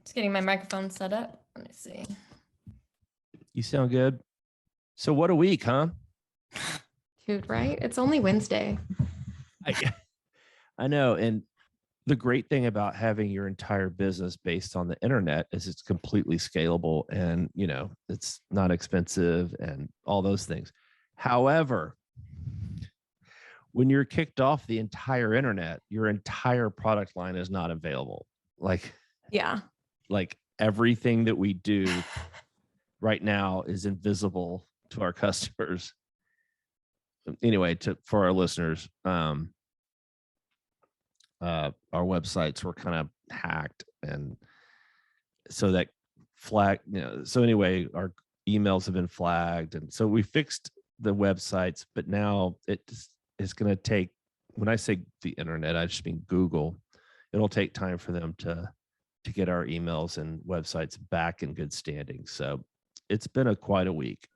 Just getting my microphone set up. Let me see. You sound good. So what a week, huh? Dude, right? It's only Wednesday. I know. And the great thing about having your entire business based on the internet is it's completely scalable and, you know, it's not expensive and all those things. However, when you're kicked off the entire internet, your entire product line is not available. Like everything that we do right now is invisible to our customers. Anyway, for our listeners, our websites were kind of hacked, and so that flag, so anyway, our emails have been flagged, and so we fixed the websites, but now it's going to take, when I say the internet, I just mean Google. It'll take time for them to get our emails and websites back in good standing. So it's been quite a week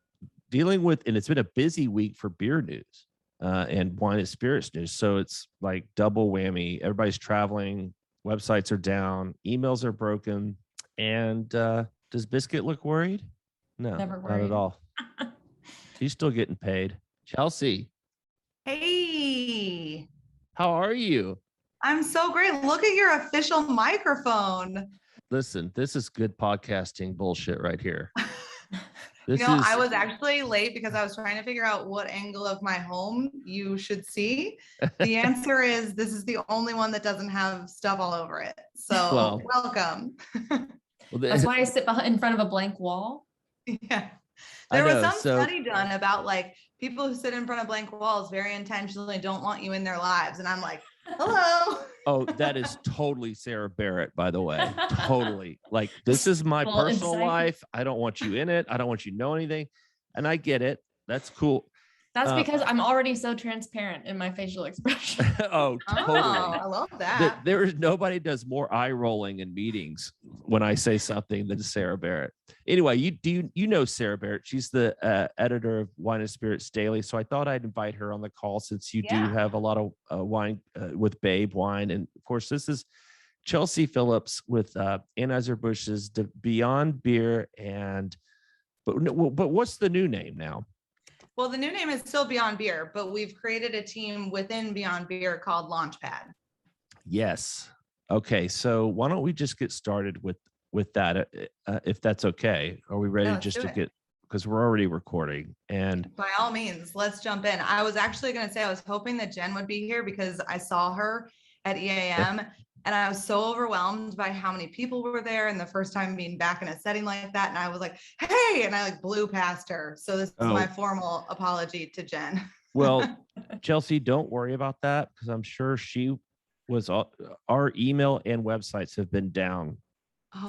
dealing with, and it's been a busy week for beer news and wine and spirits news. So it's like double whammy. Everybody's traveling, websites are down, emails are broken. And does Biscuit look worried? No, Never worried. Not at all. He's still getting paid. Chelsea. Hey. How are you? I'm so great. Look at your official microphone. Listen, this is good podcasting bullshit right here. I was actually late because I was trying to figure out what angle of my home you should see. The answer is this is the only one that doesn't have stuff all over it. So welcome. That's why I sit in front of a blank wall. Yeah. There was some study done about like people who sit in front of blank walls very intentionally don't want you in their lives. And I'm like, hello. Oh, that is totally Sarah Barrett, by the way. Totally. Like, this is my personal life. I don't want you in it. I don't want you to know anything. And I get it. That's cool. That's because I'm already so transparent in my facial expression. Oh, totally. I love that. There is nobody does more eye rolling in meetings when I say something than Sarah Barrett. Anyway, you know Sarah Barrett. She's the editor of Wine and Spirits Daily. So I thought I'd invite her on the call since you do have a lot of wine with Babe Wine. And of course, this is Chelsea Phillips with Anheuser-Busch's Beyond Beer but what's the new name now? Well, the new name is still Beyond Beer, but we've created a team within Beyond Beer called Launchpad. Yes. Okay. So why don't we just get started with that, if that's okay? Are we ready to get, because we're already recording? And by all means, let's jump in. I was actually going to say, I was hoping that Jen would be here because I saw her at EAM and I was so overwhelmed by how many people were there and the first time being back in a setting like that. And I was like, hey, and I like blew past her. So this is my formal apology to Jen. Well, Chelsea, don't worry about that because I'm sure she was, our email and websites have been down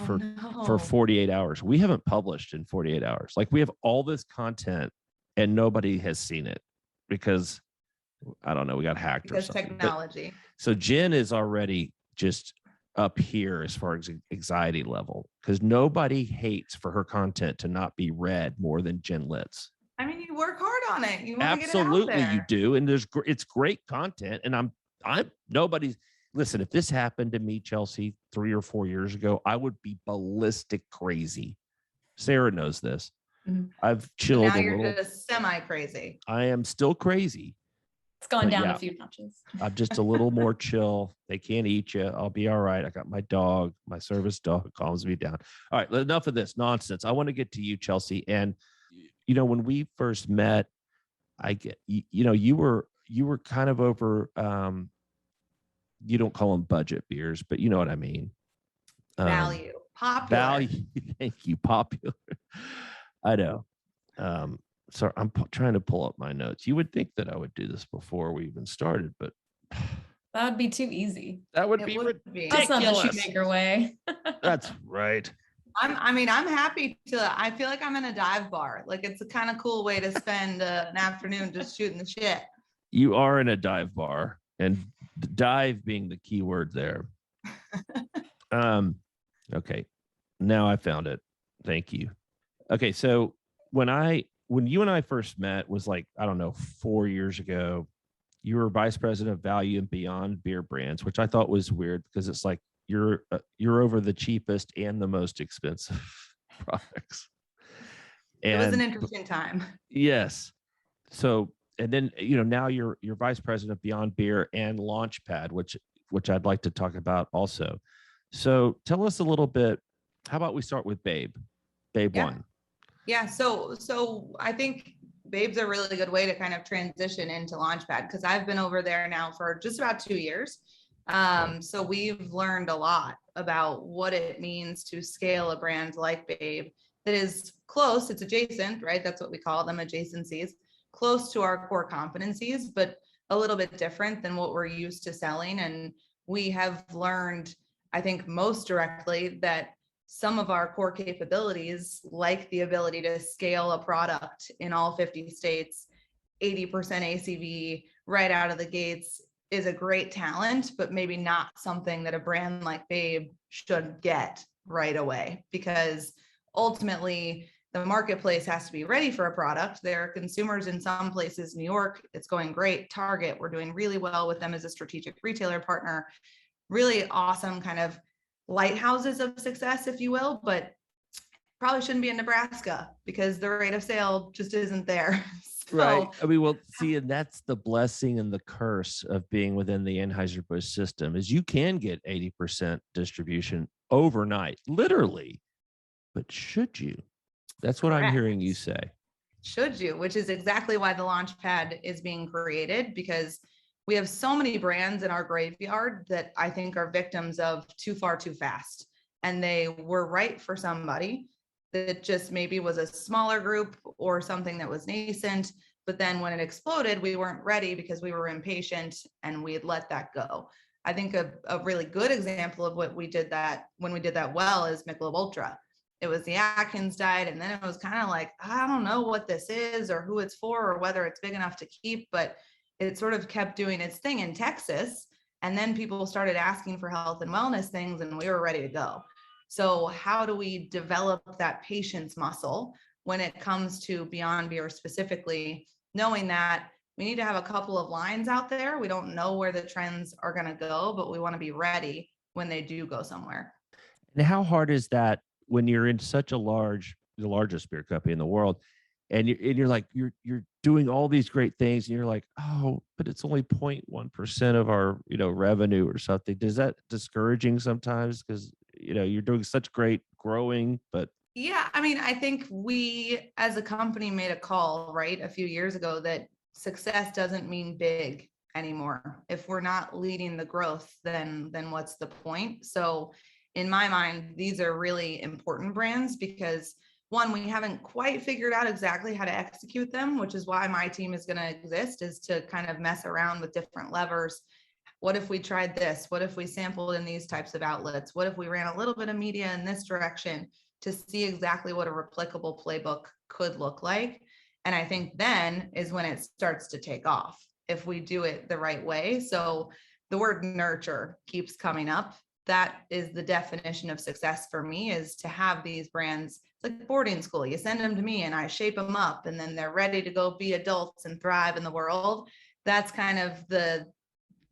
for 48 hours. We haven't published in 48 hours. Like, we have all this content and nobody has seen it because, I don't know, we got hacked or something. Technology. So Jen is already just up here as far as anxiety level because nobody hates for her content to not be read more than Jen Litz. I mean, you work hard on it. You want absolutely to get it out there. You do, and it's great content. And I'm nobody's listen. If this happened to me, Chelsea, 3 or 4 years ago, I would be ballistic crazy. Sarah knows this. Mm-hmm. I've chilled now a you're little. Just semi crazy. I am still crazy. It's gone down a few notches. I'm just a little more chill. They can't eat you. I'll be all right. I got my dog, my service dog calms me down. All right, enough of this nonsense. I want to get to you, Chelsea. And when we first met, you were kind of over. You don't call them budget beers, but you know what I mean. Value, popular. Value. Thank you, popular. I know. So I'm trying to pull up my notes. You would think that I would do this before we even started, but that would be too easy. That would be ridiculous. That's not the shoemaker way. That's right. I'm happy to. I feel like I'm in a dive bar. Like, it's a kind of cool way to spend an afternoon just shooting the shit. You are in a dive bar, and dive being the key word there. Okay, now I found it. Thank you. Okay, so when you and I first met was like, I don't know, 4 years ago. You were vice president of value and Beyond Beer brands, which I thought was weird because it's like you're over the cheapest and the most expensive products. It was an And interesting time. yes. So, and then, now you're vice president of Beyond Beer and Launchpad, which I'd like to talk about also. So tell us a little bit. How about we start with Babe Yeah. One? Yeah. So I think Babe's a really good way to kind of transition into Launchpad, because I've been over there now for just about 2 years. So we've learned a lot about what it means to scale a brand like Babe that is close, it's adjacent, right? That's what we call them, adjacencies, close to our core competencies, but a little bit different than what we're used to selling. And we have learned, I think most directly, that some of our core capabilities, like the ability to scale a product in all 50 states, 80% ACV right out of the gates, is a great talent, but maybe not something that a brand like Babe should get right away, because ultimately the marketplace has to be ready for a product. There are consumers in some places. New York, it's going great. Target, we're doing really well with them as a strategic retailer partner. Really awesome kind of lighthouses of success, if you will, but probably shouldn't be in Nebraska because the rate of sale just isn't there. So, Right. I mean, well, see, and that's the blessing and the curse of being within the Anheuser-Busch system, is you can get 80% distribution overnight, literally. But should you? That's what I'm hearing you say. Should you? Which is exactly why the Launchpad is being created, because we have so many brands in our graveyard that I think are victims of too far, too fast. And they were right for somebody that just maybe was a smaller group or something that was nascent. But then when it exploded, we weren't ready because we were impatient and we had let that go. I think a really good example of what we did that when we did that well is Michelob Ultra. It was the Atkins diet. And then it was kind of like, I don't know what this is or who it's for or whether it's big enough to keep, but it sort of kept doing its thing in Texas. And then people started asking for health and wellness things and we were ready to go. So how do we develop that patience muscle when it comes to Beyond Beer specifically, knowing that we need to have a couple of lines out there. We don't know where the trends are going to go, but we want to be ready when they do go somewhere. And how hard is that when you're in such the largest beer company in the world, and you're like, you're doing all these great things, and you're like, oh, but it's only 0.1% of our, revenue or something. Does that discouraging sometimes? Because, you're doing such great growing, but. Yeah, I mean, I think we as a company made a call, right, a few years ago that success doesn't mean big anymore. If we're not leading the growth, then what's the point? So in my mind, these are really important brands because one, we haven't quite figured out exactly how to execute them, which is why my team is going to exist, is to kind of mess around with different levers. What if we tried this? What if we sampled in these types of outlets? What if we ran a little bit of media in this direction to see exactly what a replicable playbook could look like? And I think then is when it starts to take off if we do it the right way. So the word nurture keeps coming up. That is the definition of success for me, is to have these brands. It's like boarding school. You send them to me and I shape them up and then they're ready to go be adults and thrive in the world. That's kind of the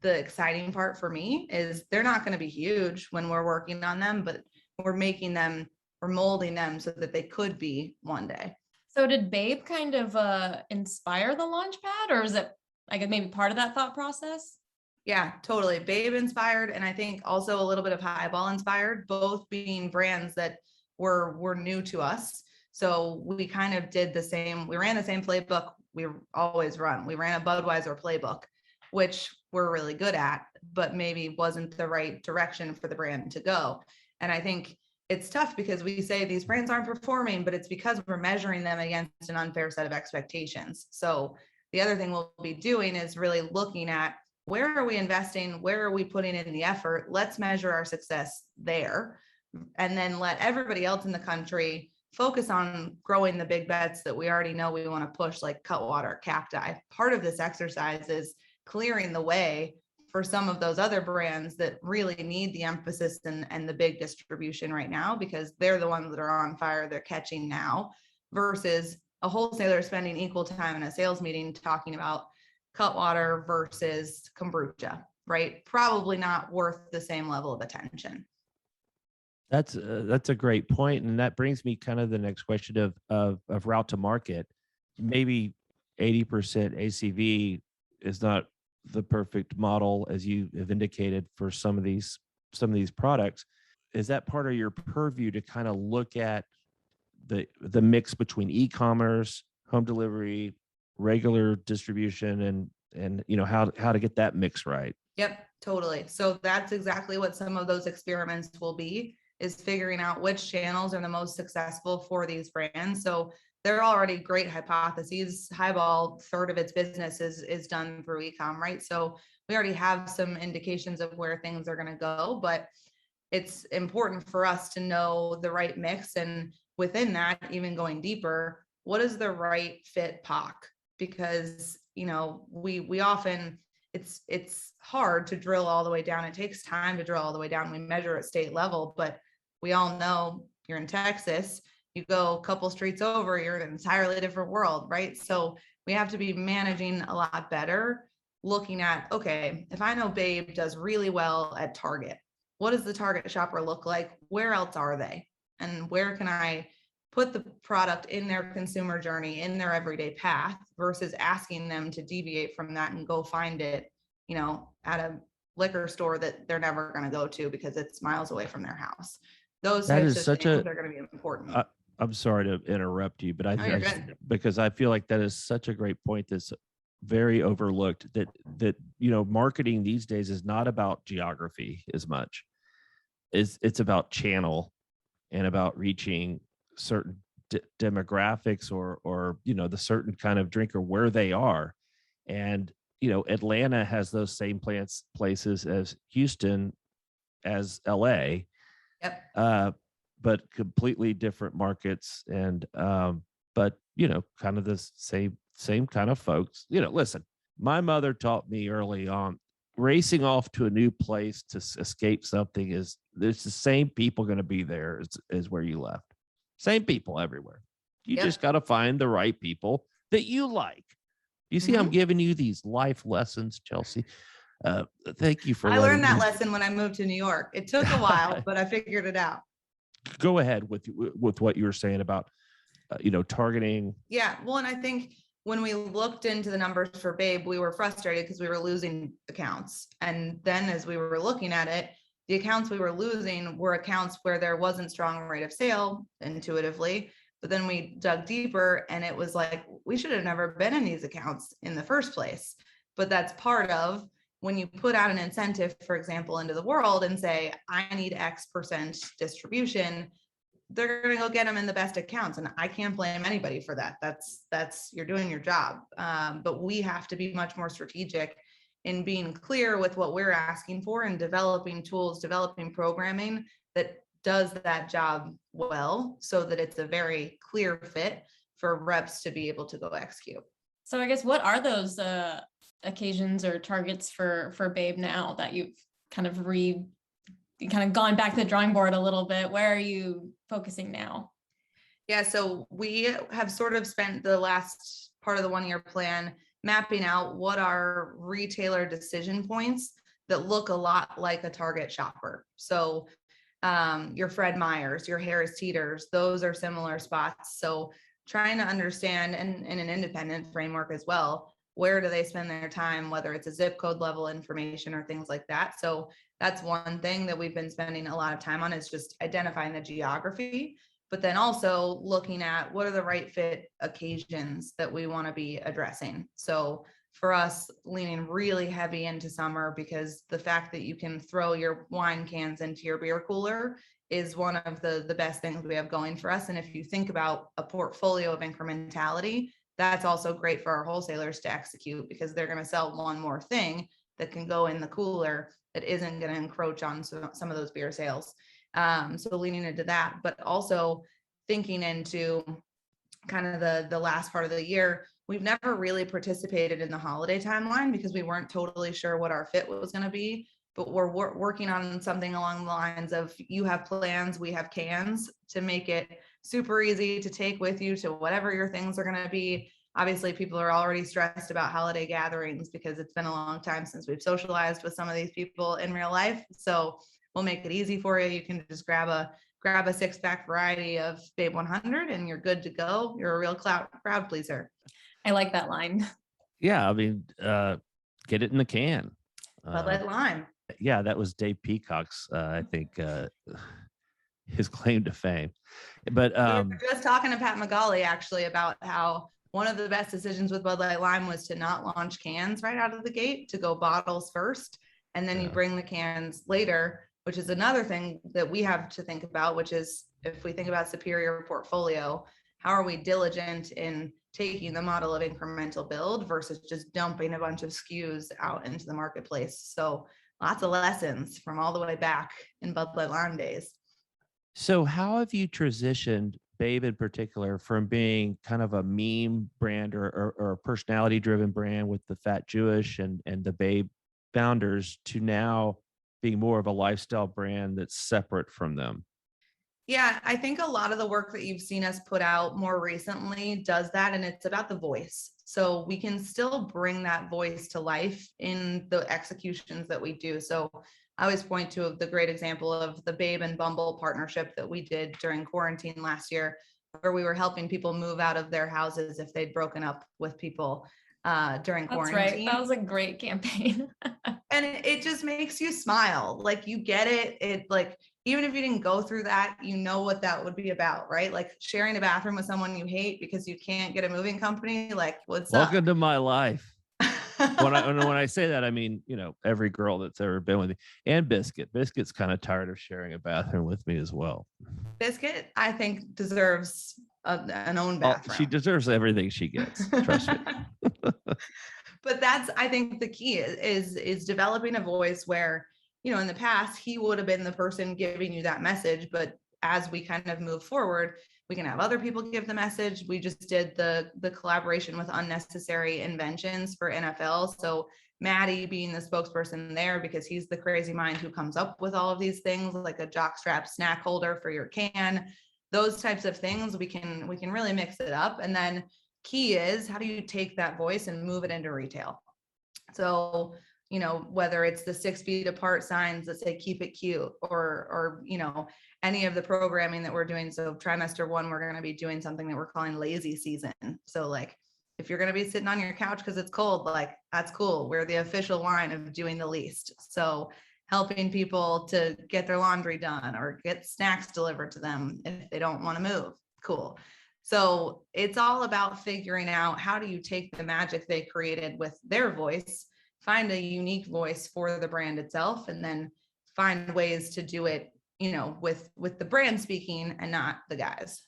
exciting part for me, is they're not going to be huge when we're working on them, but we're making them, we're molding them so that they could be one day. So did Babe kind of inspire the Launchpad, or is it like maybe part of that thought process? Yeah, totally. Babe inspired, and I think also a little bit of Highball inspired, both being brands that were new to us. So we kind of did the same. We ran the same playbook we always run. We ran a Budweiser playbook, which we're really good at, but maybe wasn't the right direction for the brand to go. And I think it's tough because we say these brands aren't performing, but it's because we're measuring them against an unfair set of expectations. So the other thing we'll be doing is really looking at, where are we investing? Where are we putting in the effort? Let's measure our success there. And then let everybody else in the country focus on growing the big bets that we already know we want to push, like Cutwater, Cacti. Part of this exercise is clearing the way for some of those other brands that really need the emphasis and the big distribution right now, because they're the ones that are on fire, they're catching now, versus a wholesaler spending equal time in a sales meeting talking about Cutwater versus kombucha, right? Probably not worth the same level of attention. That's a great point, and that brings me kind of the next question of route to market. Maybe 80% ACV is not the perfect model, as you have indicated, for some of these products. Is that part of your purview to kind of look at the mix between e-commerce, home delivery, regular distribution, and how to get that mix right? Yep, totally. So that's exactly what some of those experiments will be, is figuring out which channels are the most successful for these brands. So they're already great hypotheses. Highball, third of its business is done through e-com, right? So we already have some indications of where things are going to go, but it's important for us to know the right mix. And within that, even going deeper, what is the right fit POC? Because, we often, it's hard to drill all the way down. It takes time to drill all the way down. We measure at state level, but we all know you're in Texas, you go a couple streets over, you're in an entirely different world, right? So we have to be managing a lot better, looking at, okay, if I know Babe does really well at Target, what does the Target shopper look like? Where else are they? And where can I put the product in their consumer journey, in their everyday path, versus asking them to deviate from that and go find it, at a liquor store that they're never going to go to because it's miles away from their house. Those That types is of such things a are going to be important. I'm sorry to interrupt you, but No, you're good. because I feel like that is such a great point that's very overlooked, that marketing these days is not about geography as much. It's about channel and about reaching certain demographics or the certain kind of drinker where they are. And Atlanta has those same places as Houston, as LA. Yep. But completely different markets, and but kind of the same kind of folks. Listen, my mother taught me early on, racing off to a new place to escape something is, there's the same people going to be there as where you left. Same people everywhere. You Yep. just got to find the right people that you like. You see, I'm giving you these life lessons, Chelsea. Thank you for I letting learned that me lesson when I moved to New York. It took a while, but I figured it out. go ahead with what you were saying about targeting. Yeah, well, and I think when we looked into the numbers for Babe, we were frustrated because we were losing accounts. And then as we were looking at it, the accounts we were losing were accounts where there wasn't strong rate of sale intuitively. But then we dug deeper and it was like, we should have never been in these accounts in the first place. But that's part of when you put out an incentive, for example, into the world and say, I need X% distribution, they're going to go get them in the best accounts. And I can't blame anybody for that. That's you're doing your job. But we have to be much more strategic in being clear with what we're asking for and developing tools, developing programming that does that job well, so that it's a very clear fit for reps to be able to go execute. So I guess, what are those occasions or targets for Babe now that you've kind of gone back to the drawing board a little bit? Where are you focusing now? Yeah, so we have sort of spent the last part of the 1-year plan mapping out what are retailer decision points that look a lot like a Target shopper. So your Fred Meyers, your Harris Teeters, those are similar spots. So trying to understand, and in an independent framework as well, where do they spend their time, whether it's a zip code level information or things like that. So that's one thing that we've been spending a lot of time on, is just identifying the geography, but then also looking at what are the right fit occasions that we want to be addressing. So for us, leaning really heavy into summer, because the fact that you can throw your wine cans into your beer cooler is one of the best things we have going for us. And if you think about a portfolio of incrementality, that's also great for our wholesalers to execute, because they're going to sell one more thing that can go in the cooler that isn't going to encroach on some of those beer sales. So leaning into that, but also thinking into kind of the last part of the year. We've never really participated in the holiday timeline because we weren't totally sure what our fit was going to be, but we're working on something along the lines of, you have plans, we have cans, to make it super easy to take with you to whatever your things are going to be. Obviously, people are already stressed about holiday gatherings because it's been a long time since we've socialized with some of these people in real life. So We'll make it easy for you. You can just grab a 6-pack variety of Babe 100 and you're good to go. You're a real crowd pleaser. I like that line. Yeah, I mean, get it in the can. Bud Light Lime. Yeah, that was Dave Peacock's, I think, his claim to fame. But We were just talking to Pat McGauley actually about how one of the best decisions with Bud Light Lime was to not launch cans right out of the gate, to go bottles first, and then you bring the cans later, which is another thing that we have to think about, which is if we think about superior portfolio, how are we diligent in taking the model of incremental build versus just dumping a bunch of SKUs out into the marketplace? So lots of lessons from all the way back in Bud Light Lime days. So how have you transitioned, Babe in particular, from being kind of a meme brand or a personality driven brand with the Fat Jewish and the Babe founders to now being more of a lifestyle brand that's separate from them? Yeah, I think a lot of the work that you've seen us put out more recently does that, and it's about the voice. So we can still bring that voice to life in the executions that we do. So I always point to the great example of the Babe and Bumble partnership that we did during quarantine last year, where we were helping people move out of their houses if they'd broken up with people during quarantine. That's right. That was a great campaign. And it just makes you smile. Like, you get it. It, like, even if you didn't go through that, you know what that would be about, right? Like sharing a bathroom with someone you hate because you can't get a moving company. Like, what's up? Welcome to my life. when I say that, I mean, you know, every girl that's ever been with me, and Biscuit's kind of tired of sharing a bathroom with me as well. Biscuit, I think, deserves an own bathroom. She deserves everything she gets. Trust me. But that's, I think, the key is developing a voice where, you know, in the past, he would have been the person giving you that message. But as we kind of move forward, we can have other people give the message. We just did the collaboration with Unnecessary Inventions for NFL. So Maddie being the spokesperson there, because he's the crazy mind who comes up with all of these things, like a jockstrap snack holder for your can, those types of things. We can really mix it up. And then key is, how do you take that voice and move it into retail? So, you know, whether it's the 6 feet apart signs that say keep it cute, or, you know, any of the programming that we're doing. So trimester 1, we're going to be doing something that we're calling lazy season. So like, if you're going to be sitting on your couch because it's cold, like, that's cool. We're the official line of doing the least. So helping people to get their laundry done or get snacks delivered to them if they don't want to move. Cool. So it's all about figuring out, how do you take the magic they created with their voice, find a unique voice for the brand itself, and then find ways to do it, you know, with the brand speaking and not the guys.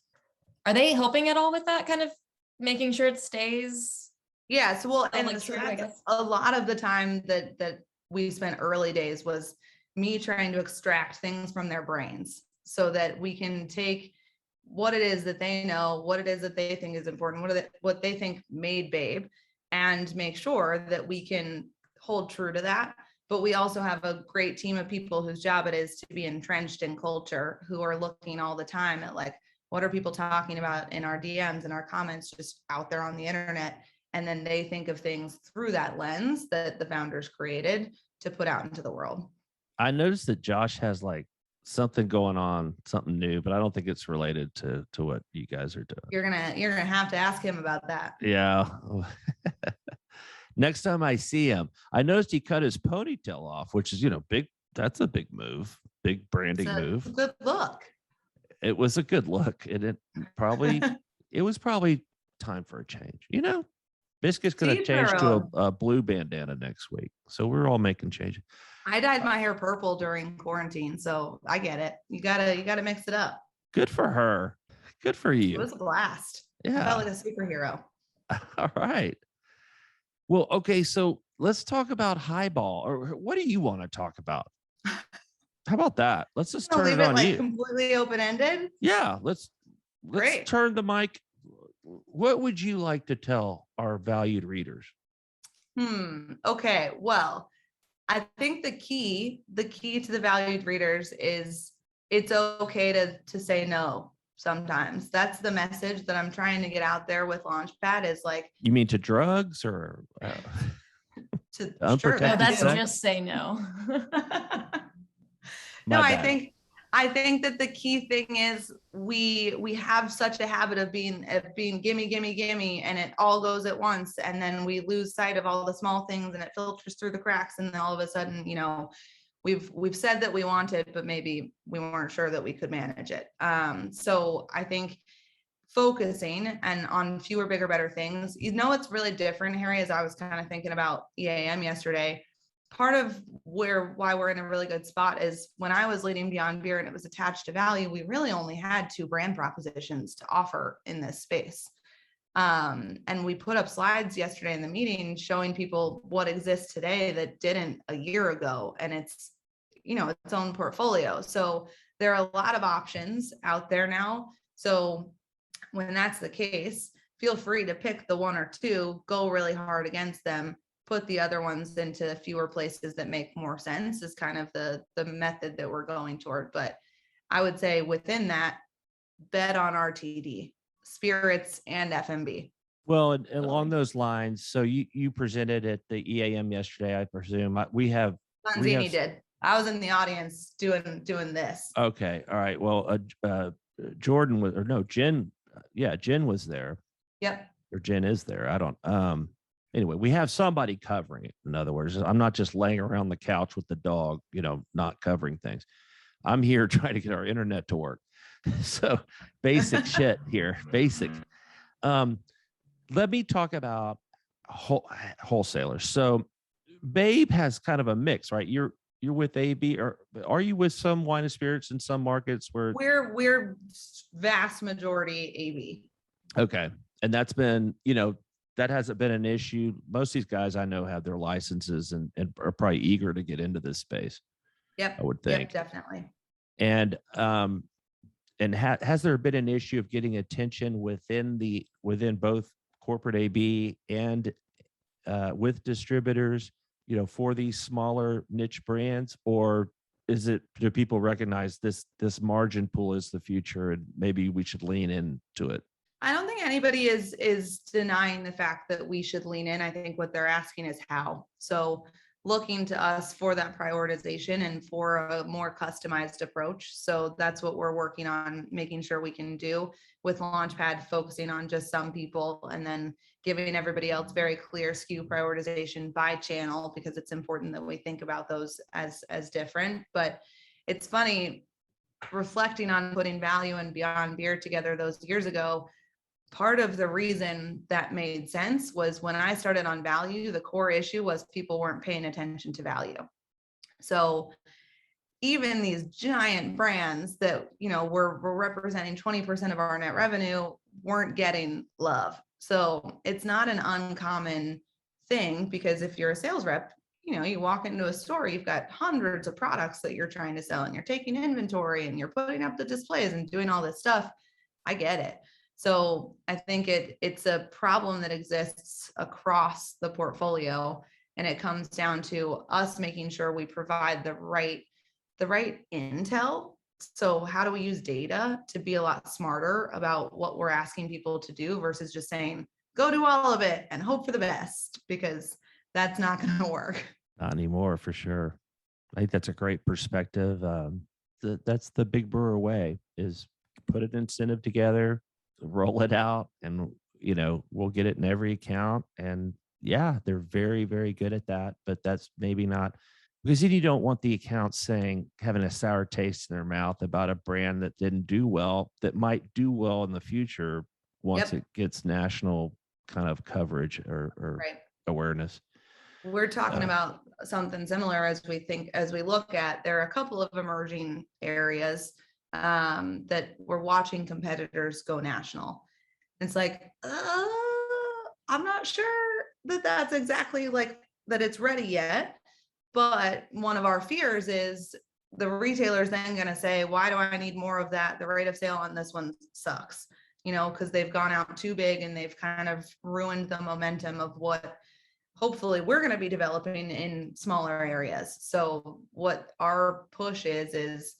Are they helping at all with that, kind of making sure it stays? Yeah. So, well, and like true, I guess. a lot of the time that we spent early days was me trying to extract things from their brains so that we can take what it is that they know, what it is that they think is important, what they think made Babe, and make sure that we can hold true to that. But we also have a great team of people whose job it is to be entrenched in culture, who are looking all the time at, like, what are people talking about in our DMs and our comments just out there on the internet? And then they think of things through that lens that the founders created to put out into the world. I noticed that Josh has like something going on, something new, but I don't think it's related to what you guys are doing. You're gonna have to ask him about that. Yeah. Next time I see him, I noticed he cut his ponytail off, which is, you know, big. That's a big move, big branding move. Good look. It was a good look, and it was probably time for a change. You know, Biscuit's going to change to a blue bandana next week, so we're all making changes. I dyed my hair purple during quarantine, so I get it. You gotta mix it up. Good for her. Good for you. It was a blast. Yeah. I felt like a superhero. All right. Well, okay, so let's talk about highball. Or what do you want to talk about? How about that? Let's just turn it on you. Completely open-ended. Yeah, let's turn the mic. What would you like to tell our valued readers? Okay. Well, I think the key to the valued readers is it's okay to say no sometimes. That's the message that I'm trying to get out there with Launchpad, is like. You mean to drugs or to unprotected that's sex? just say no. No, My I bad. think that the key thing is we have such a habit of being gimme, gimme, gimme, and it all goes at once. And then we lose sight of all the small things and it filters through the cracks. And then all of a sudden, we've said that we want it, but maybe we weren't sure that we could manage it. So I think focusing and on fewer, bigger, better things. It's really different, Harry, as I was kind of thinking about EAM yesterday. Part of why we're in a really good spot is when I was leading Beyond Beer and it was attached to value, we really only had 2 brand propositions to offer in this space. And we put up slides yesterday in the meeting showing people what exists today that didn't a year ago. And it's, its own portfolio. So there are a lot of options out there now. So when that's the case, feel free to pick the 1 or 2, go really hard against them, put the other ones into fewer places that make more sense is kind of the method that we're going toward. But I would say within that, bet on RTD, spirits, and FMB. Well, and along those lines, so you presented at the EAM yesterday, I presume. Manzini did. I was in the audience doing this. Okay. All right. Well, Jordan was, or no, Jen. Yeah, Jen was there. Yep. Or Jen is there. I don't. Anyway, we have somebody covering it. In other words, I'm not just laying around the couch with the dog, not covering things. I'm here trying to get our internet to work. So basic shit here. Basic. Let me talk about wholesalers. So Babe has kind of a mix, right? You're with AB, or are you with some wine and spirits in some markets where we're vast majority AB? Okay. And that's been, that hasn't been an issue. Most of these guys I know have their licenses and are probably eager to get into this space. Yep. I would think. Yep, definitely. And has there been an issue of getting attention within both corporate AB and with distributors, for these smaller niche brands, or do people recognize this margin pool is the future and maybe we should lean into it? I don't think anybody is denying the fact that we should lean in. I think what they're asking is how. So looking to us for that prioritization and for a more customized approach. So that's what we're working on, making sure we can do with Launchpad, focusing on just some people and then giving everybody else very clear SKU prioritization by channel, because it's important that we think about those as different. But it's funny, reflecting on putting value and Beyond Beer together those years ago, part of the reason that made sense was when I started on value, the core issue was people weren't paying attention to value. So even these giant brands that, were representing 20% of our net revenue weren't getting love. So it's not an uncommon thing, because if you're a sales rep, you walk into a store, you've got hundreds of products that you're trying to sell and you're taking inventory and you're putting up the displays and doing all this stuff. I get it. So I think it's a problem that exists across the portfolio, and it comes down to us making sure we provide the right intel. So how do we use data to be a lot smarter about what we're asking people to do versus just saying, go do all of it and hope for the best, because that's not going to work. Not anymore, for sure. I think that's a great perspective. That's the big brewer way, is put an incentive together, roll it out, and we'll get it in every account. And yeah, they're very, very good at that, but that's maybe not, because then you don't want the account having a sour taste in their mouth about a brand that didn't do well, that might do well in the future once it gets national kind of coverage or right. awareness. We're talking about something similar as we look at, there are a couple of emerging areas that we're watching competitors go national. It's like, I'm not sure that that's exactly like that it's ready yet. But one of our fears is the retailer's then going to say, why do I need more of that? The rate of sale on this one sucks, because they've gone out too big and they've kind of ruined the momentum of what hopefully we're going to be developing in smaller areas. So what our push is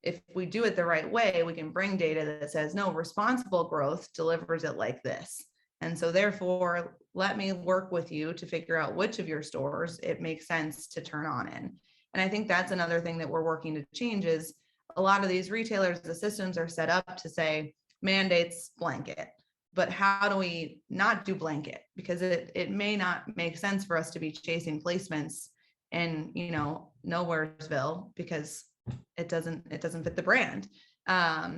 if we do it the right way, we can bring data that says, no, responsible growth delivers it like this. And so therefore, let me work with you to figure out which of your stores it makes sense to turn on in. And I think that's another thing that we're working to change is a lot of these retailers, the systems are set up to say mandates blanket, but how do we not do blanket? Because it may not make sense for us to be chasing placements in, Nowheresville, because it doesn't fit the brand.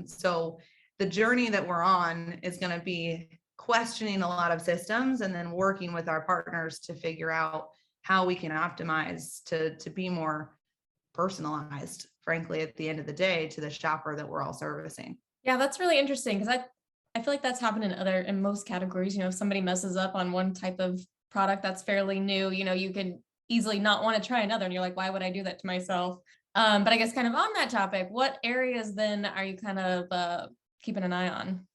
So the journey that we're on is going to be questioning a lot of systems and then working with our partners to figure out how we can optimize to be more personalized, frankly, at the end of the day, to the shopper that we're all servicing. Yeah, that's really interesting, because I feel like that's happened in most categories. If somebody messes up on one type of product that's fairly new, you can easily not want to try another, and you're like, why would I do that to myself? But I guess kind of on that topic, what areas then are you kind of keeping an eye on?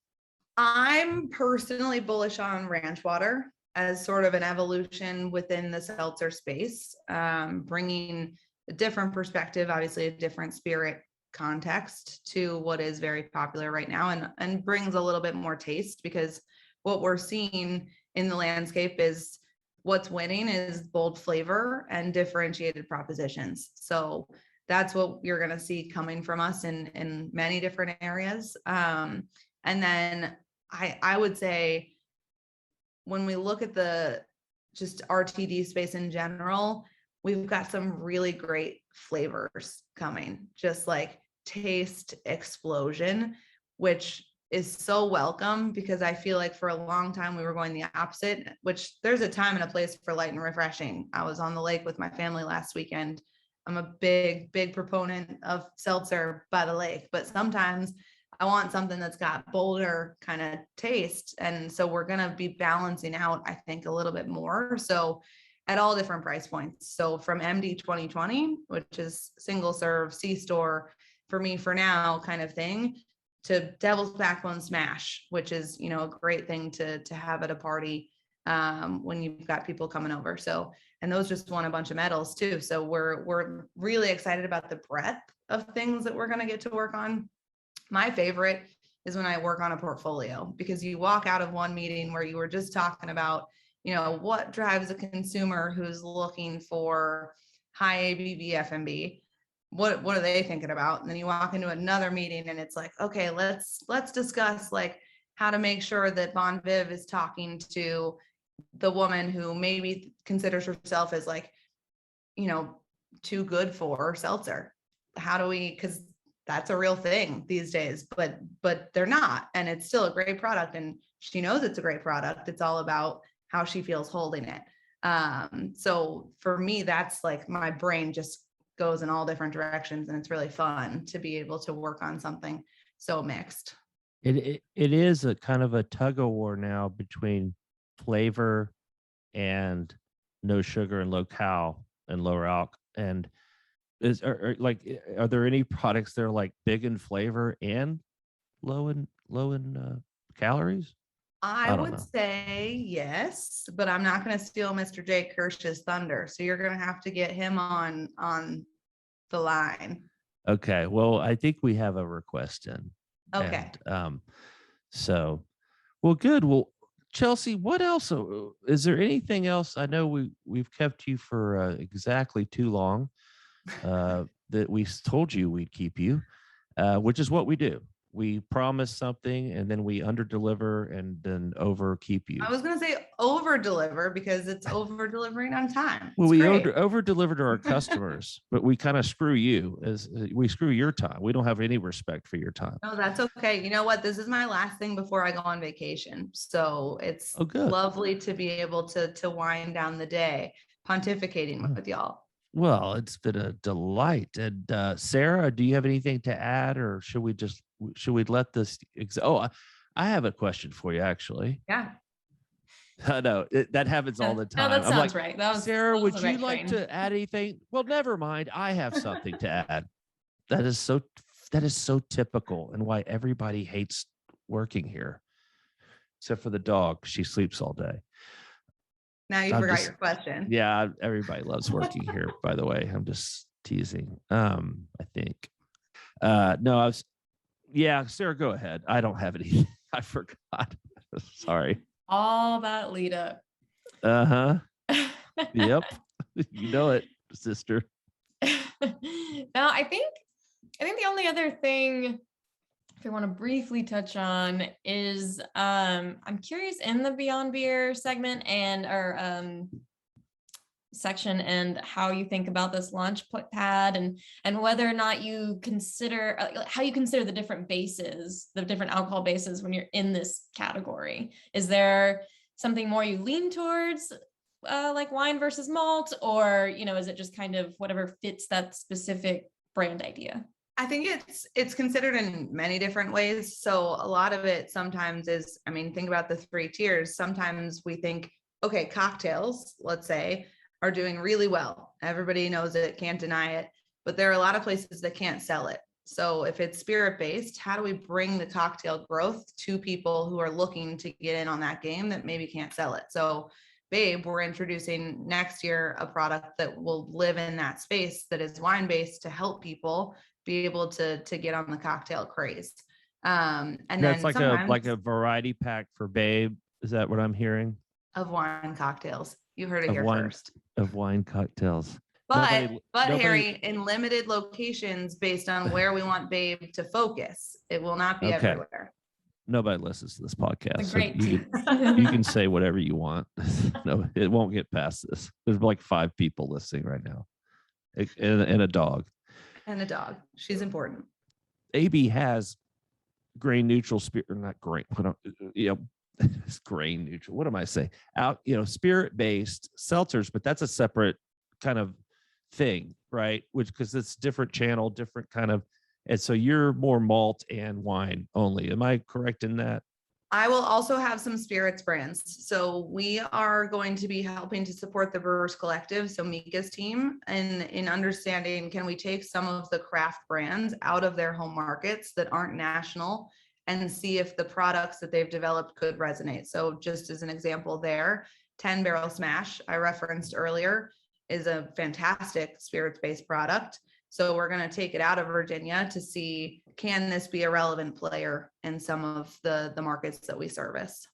I'm personally bullish on ranch water as sort of an evolution within the seltzer space, bringing a different perspective, obviously a different spirit context to what is very popular right now, and brings a little bit more taste, because what we're seeing in the landscape is what's winning is bold flavor and differentiated propositions. So that's what you're going to see coming from us in many different areas. And then I would say when we look at the just RTD space in general, we've got some really great flavors coming, just like taste explosion, which is so welcome, because I feel like for a long time we were going the opposite, which there's a time and a place for light and refreshing. I was on the lake with my family last weekend. I'm a big proponent of seltzer by the lake, but sometimes I want something that's got bolder kind of taste. And so we're going to be balancing out, I think, a little bit more. So at all different price points. So from MD 2020, which is single serve, C-store, for me for now kind of thing, to Devil's Backbone Smash, which is, a great thing to have at a party when you've got people coming over. So, and those just won a bunch of medals too. So we're really excited about the breadth of things that we're going to get to work on. My favorite is when I work on a portfolio, because you walk out of one meeting where you were just talking about, what drives a consumer who's looking for high ABV FMB. What are they thinking about? And then you walk into another meeting and it's like, okay, let's discuss like how to make sure that Bon Viv is talking to the woman who maybe considers herself as like, too good for seltzer. How do we, because that's a real thing these days, but they're not, and it's still a great product, and she knows it's a great product. It's all about how she feels holding it. So for me, that's like my brain just goes in all different directions, and it's really fun to be able to work on something so mixed. It is a kind of a tug of war now between flavor and no sugar and low cal and lower alc. And are there any products that are like big in flavor and low in calories? I would say yes, but I'm not going to steal Mr. Jake Kirsch's thunder. So you're going to have to get him on the line. Okay. Well, I think we have a request in. Okay. And, well, good. Well, Chelsea, what else? Is there anything else? I know we've kept you for exactly too long. That we told you we'd keep you, which is what we do. We promise something and then we underdeliver and then overkeep you. I was going to say over-deliver because it's over-delivering on time. Well, we over-deliver to our customers, but we kind of screw you as we screw your time. We don't have any respect for your time. No, that's okay. You know what? This is my last thing before I go on vacation. So it's lovely to be able to wind down the day pontificating with y'all. Well, it's been a delight. And Sarah, do you have anything to add, or should we let this? I have a question for you, actually. Yeah. No, that happens all the time. No, that sounds right. Sarah, would you like to add anything? Well, never mind. I have something to add. That is so typical, and why everybody hates working here, except for the dog. She sleeps all day. Now you forgot your question. Yeah, everybody loves working here, by the way. I'm just teasing. I think. Sarah, go ahead. I don't have anything. I forgot. Sorry. All that lead up. Uh-huh. Yep. You know it, sister. Now, I think the only other thing if I want to briefly touch on is I'm curious in the Beyond Beer segment and our section and how you think about this launch pad and whether or not you consider how you consider the different bases, the different alcohol bases when you're in this category. Is there something more you lean towards like wine versus malt, or is it just kind of whatever fits that specific brand idea? I think it's considered in many different ways. So a lot of it sometimes is, think about the 3 tiers. Sometimes we think, okay, cocktails, let's say, are doing really well. Everybody knows it, can't deny it, but there are a lot of places that can't sell it. So if it's spirit based, how do we bring the cocktail growth to people who are looking to get in on that game that maybe can't sell it? So Babe, we're introducing next year a product that will live in that space that is wine based to help people be able to get on the cocktail craze. And that's then like a variety pack for Babe. Is that what I'm hearing? Of wine cocktails. You heard it here first. Of wine cocktails. But Harry, in limited locations based on where we want Babe to focus, it will not be everywhere. Nobody listens to this podcast. So Great. you can say whatever you want. No, it won't get past this. There's like 5 people listening right now, and a dog. And a dog. She's important. AB has grain neutral spirit, or not grain. It's grain neutral. What am I saying? Spirit based seltzers, but that's a separate kind of thing, right? Because it's different channel, different kind of. And so you're more malt and wine only. Am I correct in that? I will also have some spirits brands. So we are going to be helping to support the Brewers Collective, so Mika's team, and in understanding, can we take some of the craft brands out of their home markets that aren't national and see if the products that they've developed could resonate. So just as an example there, 10 Barrel Smash, I referenced earlier, is a fantastic spirits-based product. So we're going to take it out of Virginia to see, can this be a relevant player in some of the markets that we service?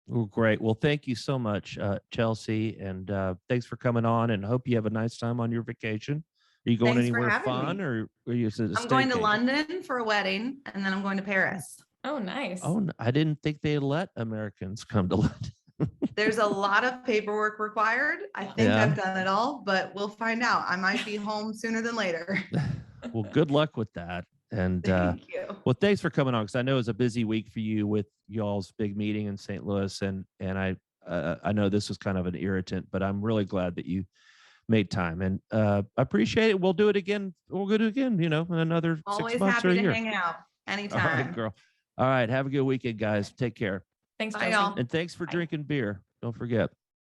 Oh, great. Well, thank you so much, Chelsea. And thanks for coming on, and hope you have a nice time on your vacation. Are you going anywhere fun, or are you? I'm going to London for a wedding, and then I'm going to Paris. Oh, nice. Oh, I didn't think they let Americans come to London. There's a lot of paperwork required. I think I've done it all, but we'll find out. I might be home sooner than later. Well, good luck with that. And thank you. Well, thanks for coming on, because I know it's a busy week for you with y'all's big meeting in St. Louis, and I know this was kind of an irritant, but I'm really glad that you made time, and I appreciate it. We'll do it again. We'll go do it again. In another Always 6 months or a happy year. to hang out anytime. All right, girl. All right. Have a good weekend, guys. Take care. Thanks, Bye, Chelsea. y'all. And thanks for drinking beer. Don't forget.